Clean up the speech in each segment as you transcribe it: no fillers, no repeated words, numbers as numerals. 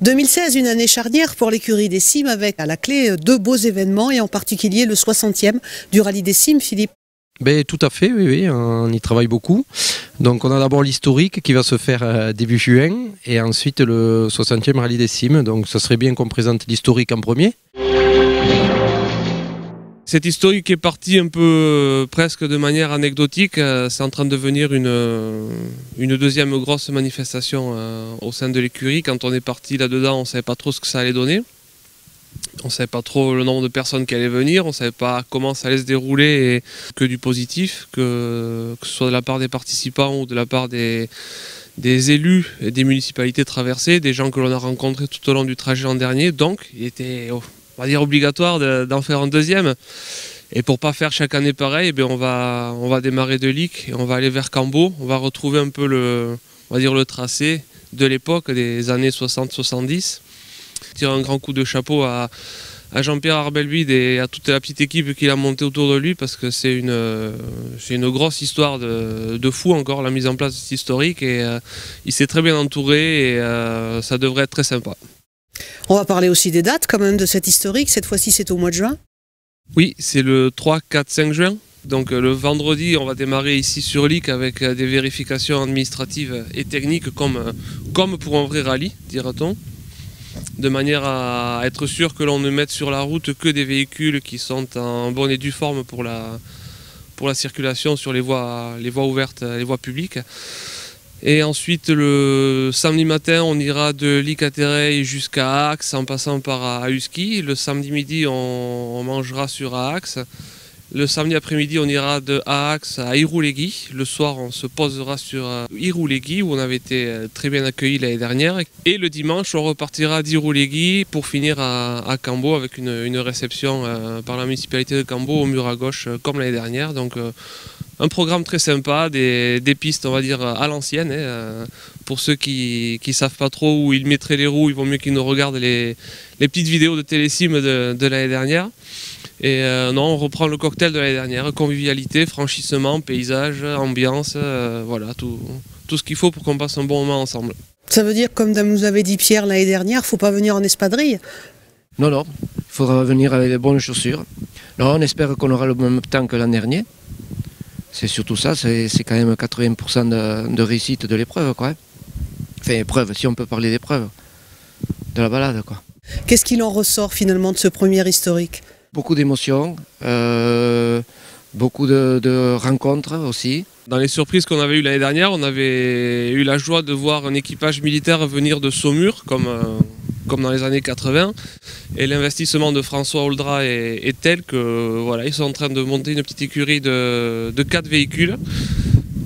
2016, une année charnière pour l'écurie des Cimes avec à la clé deux beaux événements et en particulier le 60e du rallye des Cimes, Philippe. Ben, tout à fait, oui, on y travaille beaucoup. Donc on a d'abord l'historique qui va se faire début juin et ensuite le 60e rallye des Cimes. Donc ça serait bien qu'on présente l'historique en premier. Cet historique est parti un peu presque de manière anecdotique. C'est en train de devenir une deuxième grosse manifestation au sein de l'écurie. Quand on est parti là-dedans, on ne savait pas trop ce que ça allait donner. On ne savait pas trop le nombre de personnes qui allaient venir, on ne savait pas comment ça allait se dérouler et que du positif, que ce soit de la part des participants ou de la part des élus et des municipalités traversées, des gens que l'on a rencontrés tout au long du trajet l'an dernier. Donc il était, on va dire, obligatoire d'en faire un deuxième. Et pour ne pas faire chaque année pareil, eh bien on va démarrer de Lic et on va aller vers Cambo. On va retrouver un peu le tracé de l'époque, des années 60-70. Tirer un grand coup de chapeau à Jean-Pierre Arbelvide et à toute la petite équipe qu'il a montée autour de lui, parce que c'est une grosse histoire de fou encore, la mise en place de cet historique, et il s'est très bien entouré et ça devrait être très sympa. On va parler aussi des dates quand même de cet historique, cette fois-ci c'est au mois de juin. Oui, c'est le 3, 4, 5 juin. Donc le vendredi, on va démarrer ici sur Lic avec des vérifications administratives et techniques comme pour un vrai rallye, dira-t-on, de manière à être sûr que l'on ne mette sur la route que des véhicules qui sont en bonne et due forme pour la circulation sur les voies ouvertes, les voies publiques. Et ensuite, le samedi matin, on ira de Lic à Terreil jusqu'à Aax en passant par Husky. Le samedi midi, on mangera sur Aax. Le samedi après-midi, on ira de Aax à Irouléguy. Le soir, on se posera sur Irouléguy, où on avait été très bien accueillis l'année dernière. Et le dimanche, on repartira d'Irouléguy pour finir à Cambo avec une réception par la municipalité de Cambo au mur à gauche, comme l'année dernière. Donc un programme très sympa, des pistes, on va dire, à l'ancienne. Pour ceux qui ne savent pas trop où ils mettraient les roues, il vaut mieux qu'ils nous regardent les petites vidéos de Télécime de l'année dernière. Et non, on reprend le cocktail de l'année dernière, convivialité, franchissement, paysage, ambiance, voilà, tout ce qu'il faut pour qu'on passe un bon moment ensemble. Ça veut dire, comme nous avait dit Pierre l'année dernière, il ne faut pas venir en espadrille? Non, il faudra venir avec les bonnes chaussures. Alors on espère qu'on aura le même temps que l'an dernier. C'est surtout ça, c'est quand même 80% de réussite de l'épreuve, quoi. Enfin, épreuve, si on peut parler d'épreuve, de la balade, quoi. Qu'est-ce qu'il en ressort finalement de ce premier historique? Beaucoup d'émotions, beaucoup de rencontres aussi. Dans les surprises qu'on avait eues l'année dernière, on avait eu la joie de voir un équipage militaire venir de Saumur, comme dans les années 80. Et l'investissement de François Oldra est tel que voilà, ils sont en train de monter une petite écurie de 4 véhicules.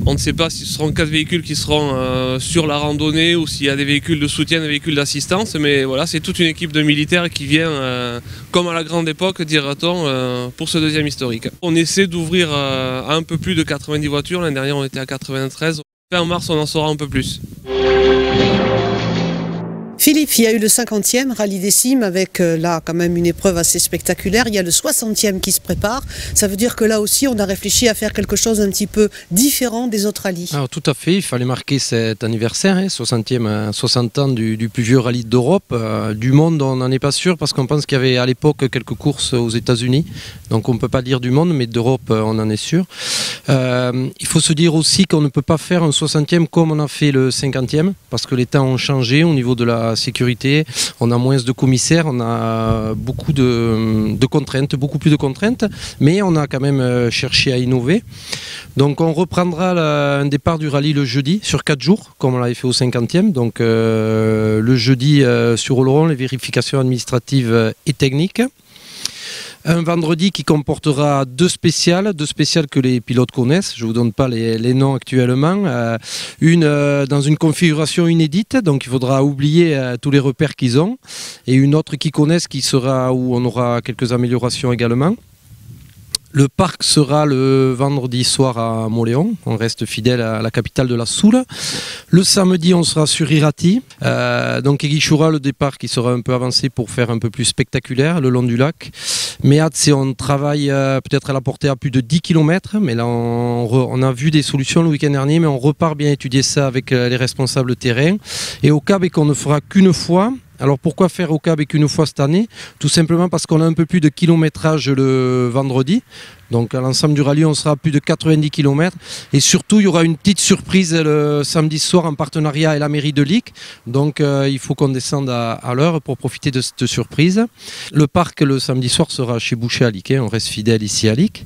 On ne sait pas si ce seront 4 véhicules qui seront sur la randonnée ou s'il y a des véhicules de soutien, des véhicules d'assistance. Mais voilà, c'est toute une équipe de militaires qui vient, comme à la grande époque, dira-t-on, pour ce deuxième historique. On essaie d'ouvrir à un peu plus de 90 voitures. L'année dernière, on était à 93. Fin mars, on en saura un peu plus. Philippe, il y a eu le 50e rallye des Cimes avec là quand même une épreuve assez spectaculaire. Il y a le 60e qui se prépare. Ça veut dire que là aussi on a réfléchi à faire quelque chose un petit peu différent des autres rallyes. Alors tout à fait, il fallait marquer cet anniversaire, 60e, 60 ans du plus vieux rallye d'Europe. Du monde, on n'en est pas sûr parce qu'on pense qu'il y avait à l'époque quelques courses aux États-Unis. Donc on ne peut pas dire du monde, mais d'Europe on en est sûr. Il faut se dire aussi qu'on ne peut pas faire un 60e comme on a fait le 50e parce que les temps ont changé au niveau de la sécurité, on a moins de commissaires, on a beaucoup de contraintes, beaucoup plus de contraintes, mais on a quand même cherché à innover. Donc on reprendra un départ du rallye le jeudi sur 4 jours, comme on l'avait fait au 50e. Donc le jeudi sur Oloron, les vérifications administratives et techniques. Un vendredi qui comportera deux spéciales que les pilotes connaissent. Je ne vous donne pas les noms actuellement. Une dans une configuration inédite, donc il faudra oublier tous les repères qu'ils ont. Et une autre qu'ils connaissent qui sera où on aura quelques améliorations également. Le parc sera le vendredi soir à Moléon. On reste fidèle à la capitale de la Soule. Le samedi, on sera sur Irati. Donc Eguichoura, le départ qui sera un peu avancé pour faire un peu plus spectaculaire le long du lac. Méat, on travaille peut-être à la portée à plus de 10 km. Mais là, on a vu des solutions le week-end dernier, mais on repart bien étudier ça avec les responsables terrain. Et au Cap, qu'on ne fera qu'une fois, Alors pourquoi faire au Cab et qu'une fois cette année? Tout simplement parce qu'on a un peu plus de kilométrage le vendredi. Donc à l'ensemble du rallye, on sera à plus de 90 km. Et surtout, il y aura une petite surprise le samedi soir en partenariat avec la mairie de Lic. Donc il faut qu'on descende à l'heure pour profiter de cette surprise. Le parc le samedi soir sera chez Boucher à Lic. On reste fidèle ici à Lic.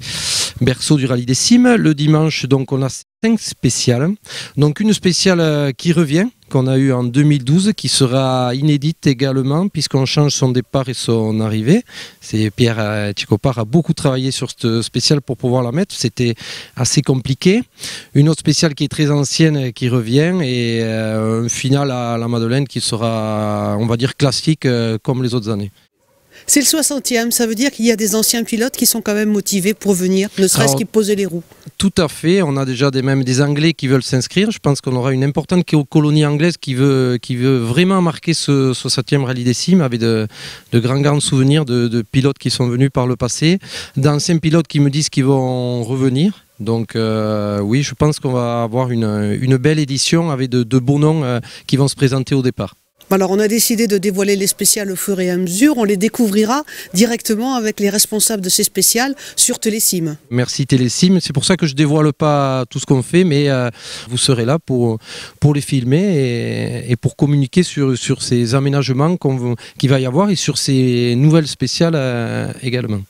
Berceau du rallye des Cimes. Le dimanche, donc on a 5 spéciales. Donc une spéciale qui revient, qu'on a eu en 2012, qui sera inédite également, puisqu'on change son départ et son arrivée. Pierre Tchikopar a beaucoup travaillé sur cette spéciale pour pouvoir la mettre. C'était assez compliqué. Une autre spéciale qui est très ancienne qui revient, et un final à la Madeleine qui sera, on va dire, classique comme les autres années. C'est le 60e, ça veut dire qu'il y a des anciens pilotes qui sont quand même motivés pour venir, ne serait-ce qu'ils poser les roues. Tout à fait, on a déjà même des Anglais qui veulent s'inscrire. Je pense qu'on aura une importante colonie anglaise qui veut vraiment marquer ce 60e rallye des Cimes, avec de grands souvenirs de pilotes qui sont venus par le passé, d'anciens pilotes qui me disent qu'ils vont revenir. Donc oui, je pense qu'on va avoir une belle édition avec de beaux noms qui vont se présenter au départ. Alors on a décidé de dévoiler les spéciales au fur et à mesure, on les découvrira directement avec les responsables de ces spéciales sur Télécim. Merci Télécim, c'est pour ça que je ne dévoile pas tout ce qu'on fait, mais vous serez là pour les filmer et pour communiquer sur ces aménagements qu'il va y avoir et sur ces nouvelles spéciales également.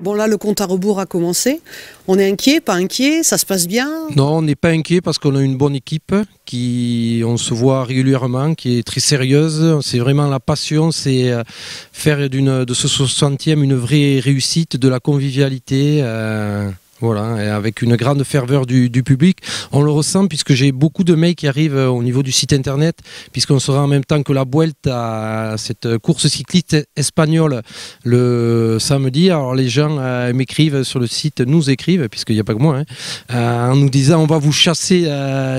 Bon là, le compte à rebours a commencé. On est inquiet, pas inquiet, ça se passe bien? Non, on n'est pas inquiet parce qu'on a une bonne équipe on se voit régulièrement, qui est très sérieuse. C'est vraiment la passion, c'est faire de ce 60e une vraie réussite, de la convivialité. Voilà, et avec une grande ferveur du public. On le ressent puisque j'ai beaucoup de mails qui arrivent au niveau du site internet, puisqu'on sera en même temps que la Vuelta, cette course cycliste espagnole le samedi. Alors les gens m'écrivent sur le site, nous écrivent, puisqu'il n'y a pas que moi, en nous disant on va vous chasser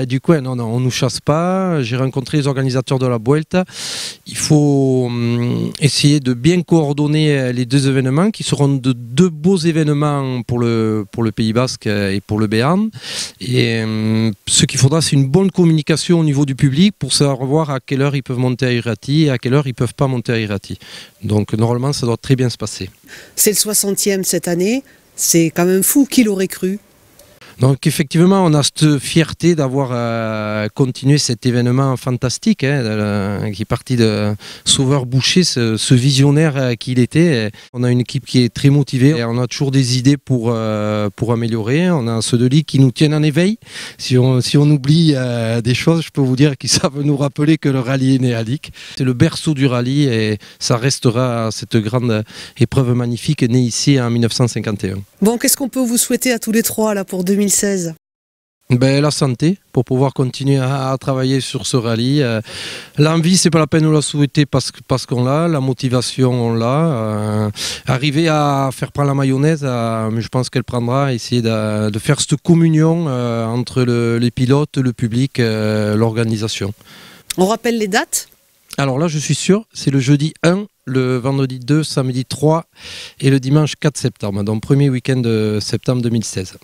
du coin. Non, on ne nous chasse pas. J'ai rencontré les organisateurs de la Vuelta. Il faut essayer de bien coordonner les deux événements qui seront de deux beaux événements pour le Pays Basque et pour le Béarn. Et ce qu'il faudra, c'est une bonne communication au niveau du public pour savoir à quelle heure ils peuvent monter à Irati et à quelle heure ils ne peuvent pas monter à Irati. Donc normalement, ça doit très bien se passer. C'est le 60e cette année, c'est quand même fou, qui l'aurait cru? Donc effectivement, on a cette fierté d'avoir continué cet événement fantastique qui est parti de Sauveur Boucher, ce visionnaire qu'il était. On a une équipe qui est très motivée et on a toujours des idées pour améliorer. On a ceux de Lic qui nous tiennent en éveil. Si on oublie des choses, je peux vous dire qu'ils savent nous rappeler que le rallye est né à Lic. C'est le berceau du rallye et ça restera cette grande épreuve magnifique née ici en 1951. Bon, qu'est-ce qu'on peut vous souhaiter à tous les trois là pour 2016? La santé pour pouvoir continuer à travailler sur ce rallye. L'envie, c'est pas la peine de la souhaiter parce qu'on l'a, la motivation, on l'a. Arriver à faire prendre la mayonnaise, mais je pense qu'elle prendra, essayer de faire cette communion entre les pilotes, le public, l'organisation. On rappelle les dates? Alors là, je suis sûr, c'est le jeudi 1, le vendredi 2, samedi 3 et le dimanche 4 septembre, donc premier week-end de septembre 2016.